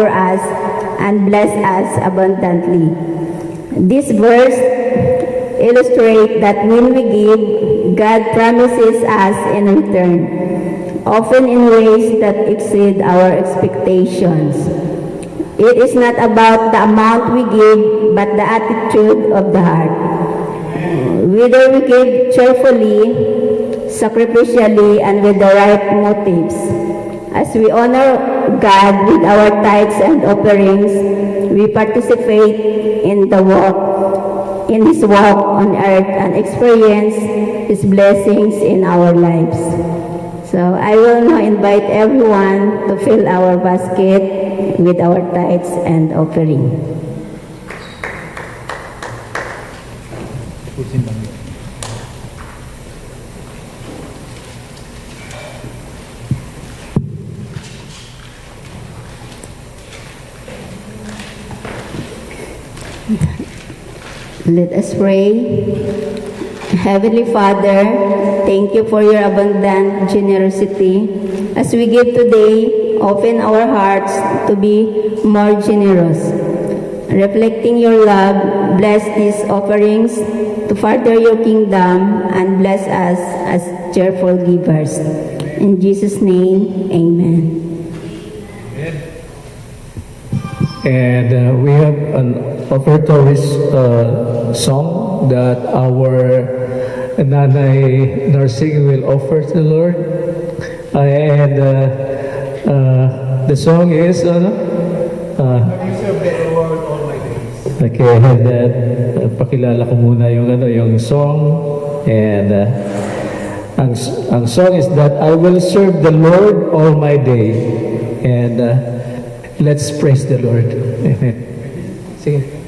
for us and bless us abundantly. This verse illustrates that when we give, God promises us in return, often in ways that exceed our expectations. It is not about the amount we give, but the attitude of the heart. Whether we give cheerfully, sacrificially, and with the right motives. As we honor God with our tithes and offerings, we participate in His walk on earth and experience His blessings in our lives. So I will now invite everyone to fill our basket with our tithes and offering. Let us pray. Heavenly Father, thank you for your abundant generosity. As we give today, open our hearts to be more generous. Reflecting your love, bless these offerings to further your kingdom and bless us as cheerful givers. In Jesus' name, amen. And we have an offertory song that our Nanay Nursing will offer to the Lord. The song is okay, and pakilala ko muna yung song, and ang song is that I will serve the Lord all my day, and let's praise the Lord. Amen. Sige.